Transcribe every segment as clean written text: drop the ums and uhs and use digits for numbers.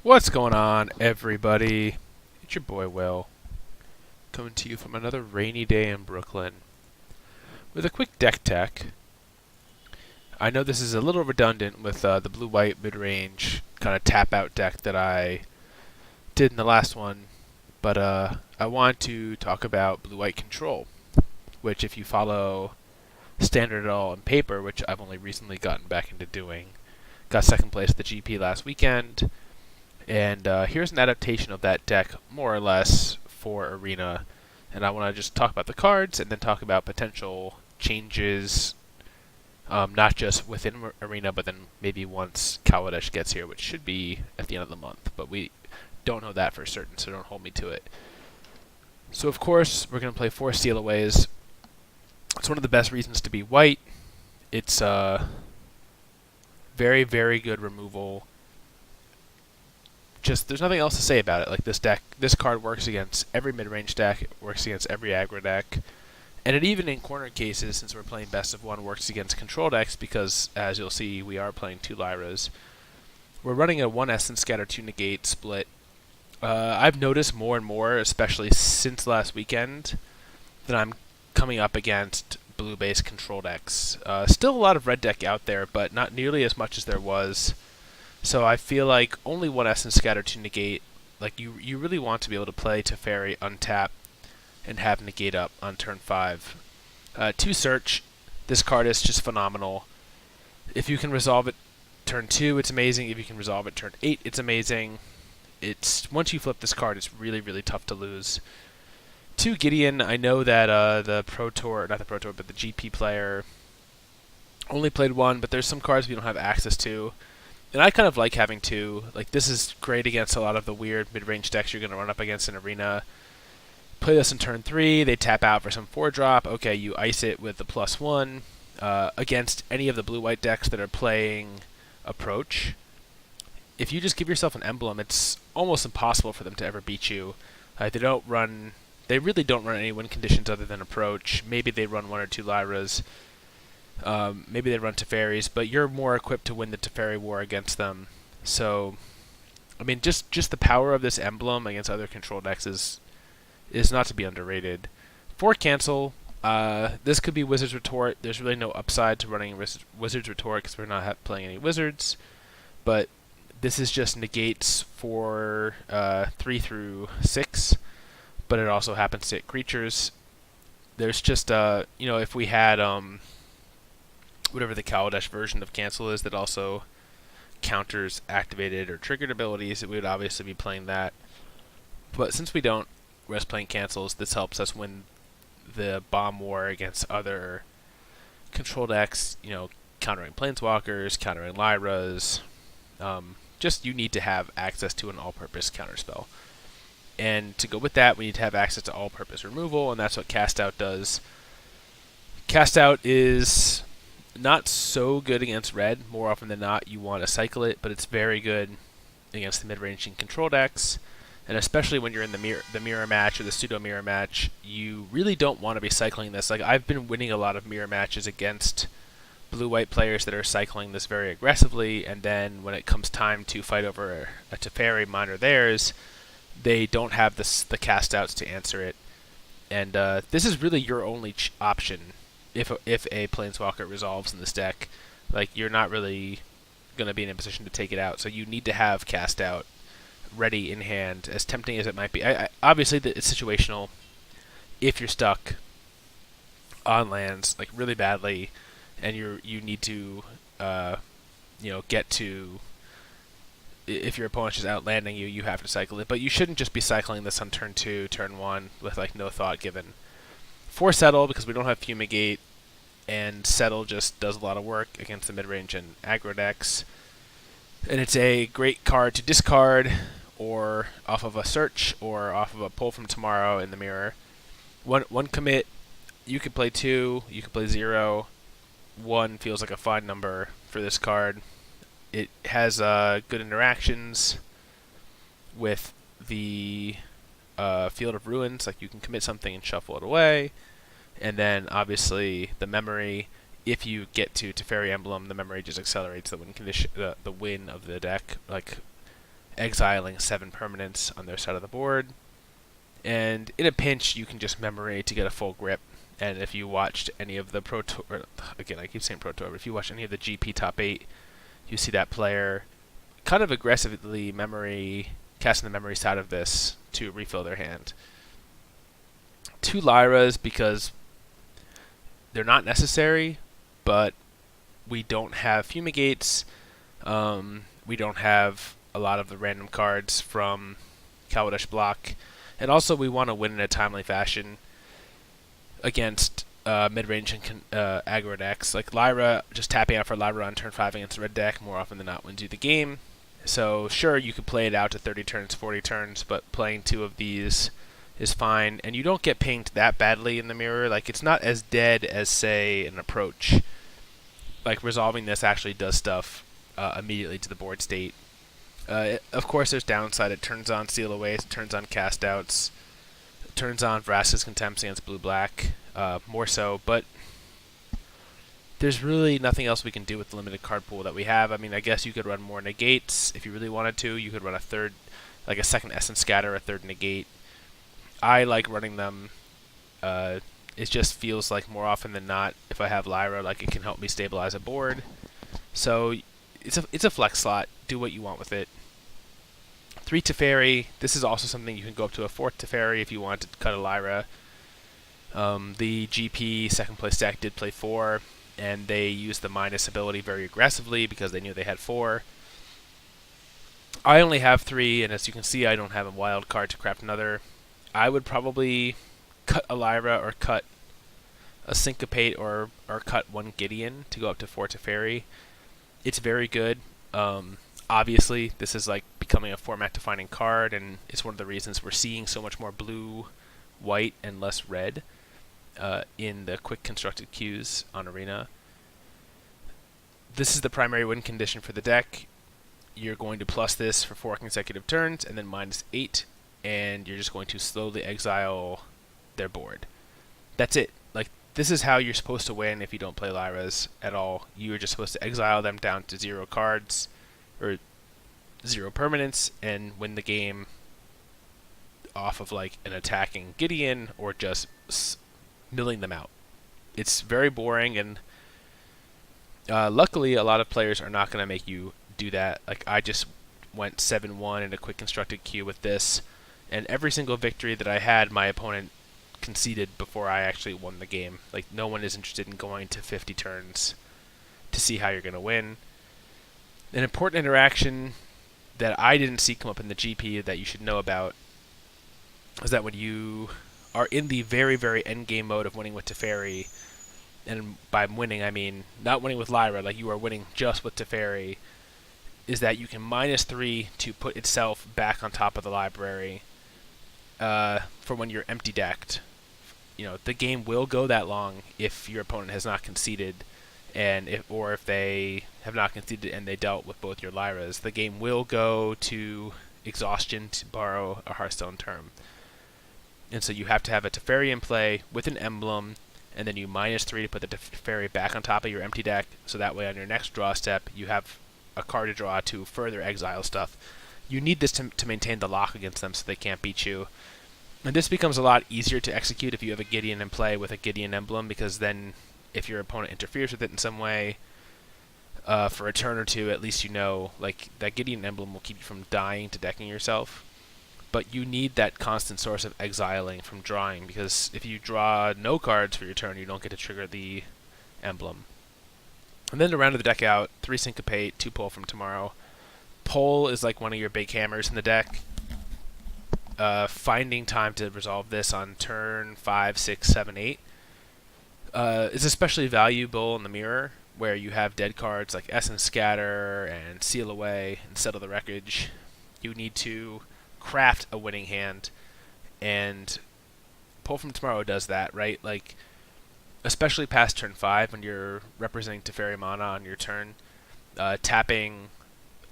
What's going on, everybody? It's your boy Will, coming to you from another rainy day in Brooklyn with a quick deck tech. I know this is a little redundant with the blue-white mid-range kind of tap-out deck that I did in the last one, but I want to talk about blue-white control, which if you follow standard at all in paper, which I've only recently gotten back into doing, got second place at the GP last weekend. And here's an adaptation of that deck, more or less, for Arena. And I want to just talk about the cards and then talk about potential changes, not just within Arena, but then maybe once Kaladesh gets here, which should be at the end of the month. But we don't know that for certain, so don't hold me to it. So, of course, we're going to play 4 Stealaways. It's one of the best reasons to be white. It's very, very good removal. Just there's nothing else to say about it. Like this card works against every mid-range deck. It works against every aggro deck, and it even in corner cases, since we're playing best of one, works against control decks because, as you'll see, we are playing 2 Lyras. We're running a 1 Essence Scatter 2 Negate split. I've noticed more and more, especially since last weekend, that I'm coming up against blue-based control decks. Still a lot of red deck out there, but not nearly as much as there was. So I feel like only 1 Essence Scatter to negate. Like you really want to be able to play Teferi untap and have negate up on turn 5. 2 Search, this card is just phenomenal. If you can resolve it turn 2, it's amazing. If you can resolve it turn 8, it's amazing. It's once you flip this card, it's really, really tough to lose. 2 Gideon, I know that the Pro Tour, not the Pro Tour, but the GP player only played 1, but there's some cards we don't have access to. And I kind of like having 2. Like, this is great against a lot of the weird mid-range decks you're going to run up against in Arena. Play this in turn 3, they tap out for some 4-drop. Okay, you ice it with the +1. Against any of the blue-white decks that are playing Approach, if you just give yourself an emblem, it's almost impossible for them to ever beat you. They really don't run any win conditions other than Approach. Maybe they run 1 or 2 Lyras. Maybe they run Teferis, but you're more equipped to win the Teferi war against them. So, I mean, just the power of this emblem against other control decks is not to be underrated. For cancel, this could be Wizard's Retort. There's really no upside to running Wizard's Retort because we're not playing any Wizards. But this is just negates for 3 through 6, but it also happens to hit creatures. There's just, if we had whatever the Kaladesh version of cancel is that also counters activated or triggered abilities, we would obviously be playing that. But since we don't, we're just playing cancels, this helps us win the bomb war against other control decks, countering planeswalkers, countering Lyras. Just you need to have access to an all-purpose counterspell. And to go with that, we need to have access to all-purpose removal, and that's what Cast Out does. Cast Out is not so good against red. More often than not, you want to cycle it, but it's very good against the mid-range and control decks. And especially when you're in the mirror match or the pseudo mirror match, you really don't want to be cycling this. Like, I've been winning a lot of mirror matches against blue-white players that are cycling this very aggressively, and then when it comes time to fight over a Teferi, mine or theirs, they don't have the cast outs to answer it. And this is really your only option. If a planeswalker resolves in this deck, like, you're not really going to be in a position to take it out, so you need to have cast out ready in hand, as tempting as it might be. Obviously, it's situational. If you're stuck on lands like really badly, and you need to, get to. If your opponent's just outlanding you, you have to cycle it. But you shouldn't just be cycling this on turn 2, turn 1 with like no thought given. For Settle, because we don't have Fumigate, and Settle just does a lot of work against the mid-range and aggro decks. And it's a great card to discard, or off of a search, or off of a pull from tomorrow in the mirror. One commit, you could play 2, you could play 0. 1 feels like a fine number for this card. It has good interactions with the Field of Ruins, like you can commit something and shuffle it away. And then, obviously, the memory, if you get to Teferi Emblem, the memory just accelerates the win condition, the win of the deck, like exiling 7 permanents on their side of the board. And in a pinch, you can just memory to get a full grip. And if you watched any of the Pro Tour, again, I keep saying Pro Tour, but if you watch any of the GP top 8, you see that player kind of aggressively casting the memory side of this to refill their hand. 2 Lyras because they're not necessary, but we don't have Fumigates. We don't have a lot of the random cards from Kaladesh block. And also we want to win in a timely fashion against mid-range and aggro decks. Like Lyra, just tapping out for Lyra on turn 5 against a red deck more often than not wins you the game. So sure, you could play it out to 30 turns, 40 turns, but playing 2 of these is fine. And you don't get pinged that badly in the mirror. Like, it's not as dead as, say, an approach. Like, resolving this actually does stuff immediately to the board state. Of course, there's downside. It turns on Seal Aways, it turns on Cast Outs, it turns on Vraska's Contempt against blue-black, more so, but there's really nothing else we can do with the limited card pool that we have. I mean, I guess you could run more negates if you really wanted to. You could run a third, like a second Essence Scatter, a third negate. I like running them. It just feels like more often than not, if I have Lyra, like it can help me stabilize a board. So it's a flex slot. Do what you want with it. 3 Teferi. This is also something you can go up to a 4th Teferi if you want to cut a Lyra. The GP second place deck did play 4, and they used the minus ability very aggressively because they knew they had 4. I only have 3, and as you can see, I don't have a wild card to craft another. I would probably cut a Lyra or cut a Syncopate or cut 1 Gideon to go up to 4 Teferi. It's very good. Obviously, this is like becoming a format-defining card, and it's one of the reasons we're seeing so much more blue, white, and less red in the quick constructed queues on Arena. This is the primary win condition for the deck. You're going to plus this for 4 consecutive turns, and then minus 8, and you're just going to slowly exile their board. That's it. Like, this is how you're supposed to win if you don't play Lyras at all. You're just supposed to exile them down to 0 cards, or 0 permanents, and win the game off of like an attacking Gideon or just milling them out. It's very boring, and luckily a lot of players are not going to make you do that. Like, I just went 7-1 in a quick constructed queue with this, and every single victory that I had, my opponent conceded before I actually won the game. Like, no one is interested in going to 50 turns to see how you're going to win. An important interaction that I didn't see come up in the GP that you should know about is that when you are in the very, very end game mode of winning with Teferi, and by winning I mean not winning with Lyra, like you are winning just with Teferi, is that you can -3 to put itself back on top of the library for when you're empty decked. You know, the game will go that long if your opponent has not conceded, and if they have not conceded and they dealt with both your Lyras. The game will go to exhaustion, to borrow a Hearthstone term. And so you have to have a Teferi in play with an emblem, and then you -3 to put the Teferi back on top of your empty deck, so that way on your next draw step you have a card to draw to further exile stuff. You need this to maintain the lock against them so they can't beat you. And this becomes a lot easier to execute if you have a Gideon in play with a Gideon emblem, because then if your opponent interferes with it in some way for a turn or two, at least you know, like, that Gideon emblem will keep you from dying to decking yourself. But you need that constant source of exiling from drawing, because if you draw no cards for your turn, you don't get to trigger the emblem. And then to round the deck out, 3 Syncopate, 2 Pull from Tomorrow. Pull is like one of your big hammers in the deck. Finding time to resolve this on turn 5, 6, 7, 8 is especially valuable in the mirror, where you have dead cards like Essence Scatter and Seal Away and Settle the Wreckage. You need to craft a winning hand, and Pull from Tomorrow does that, right? Like, especially past turn 5 when you're representing Teferi mana on your turn, tapping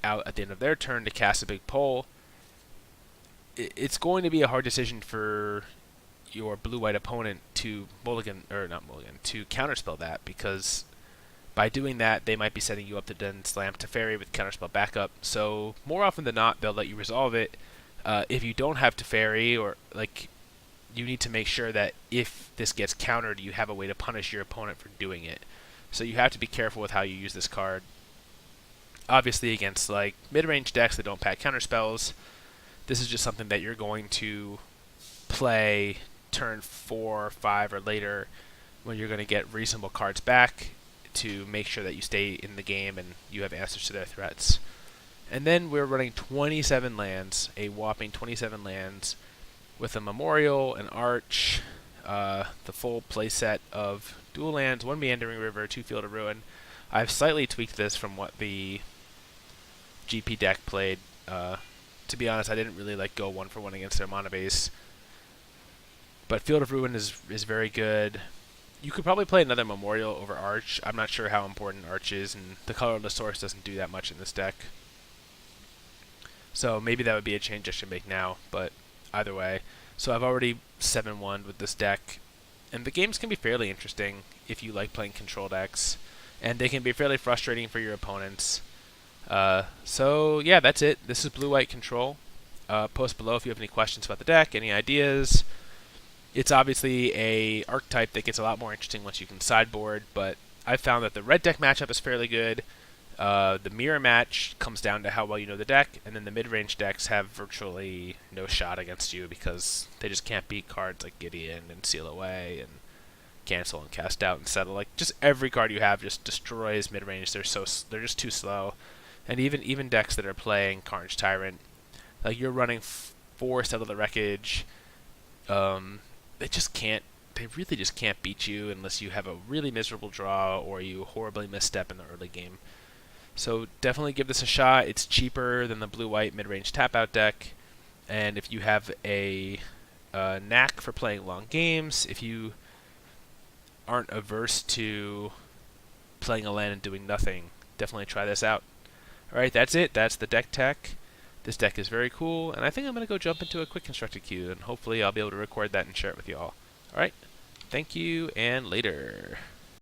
out at the end of their turn to cast a big pull. It's going to be a hard decision for your blue-white opponent to to counterspell that, because By doing that, they might be setting you up to then slam Teferi with counterspell backup. So more often than not, they'll let you resolve it. If you don't have Teferi, or like, you need to make sure that if this gets countered, you have a way to punish your opponent for doing it. So you have to be careful with how you use this card. Obviously, against like mid-range decks that don't pack counterspells, this is just something that you're going to play turn 4, 5, or later, when you're going to get reasonable cards back to make sure that you stay in the game and you have answers to their threats. And then we're running 27 lands, a whopping 27 lands, with a Memorial, an Arch, the full playset of dual lands, 1 Meandering River, 2 Field of Ruin. I've slightly tweaked this from what the GP deck played. To be honest, I didn't really like go 1-for-1 against their mana base. But Field of Ruin is very good. You could probably play another Memorial over Arch. I'm not sure how important Arch is, and the Colorless Source doesn't do that much in this deck. So maybe that would be a change I should make now, but either way. So I've already 7-1 with this deck, and the games can be fairly interesting if you like playing control decks, and they can be fairly frustrating for your opponents. So yeah, that's it. This is Blue-White Control. Post below if you have any questions about the deck, any ideas. It's obviously a archetype that gets a lot more interesting once you can sideboard, but I've found that the red deck matchup is fairly good. The mirror match comes down to how well you know the deck, and then the mid-range decks have virtually no shot against you because they just can't beat cards like Gideon and Seal Away and Cancel and Cast Out and Settle. Like, just every card you have just destroys mid-range. They're just too slow. And even decks that are playing Carnage Tyrant, like you're running 4 Settle the Wreckage, they really just can't beat you unless you have a really miserable draw or you horribly misstep in the early game. So definitely give this a shot. It's cheaper than the blue-white mid-range tap-out deck, and if you have a knack for playing long games, if you aren't averse to playing a land and doing nothing, definitely try this out. Alright, that's it. That's the deck tech. This deck is very cool, and I think I'm going to go jump into a quick constructed queue, and hopefully I'll be able to record that and share it with you all. Alright, thank you, and later.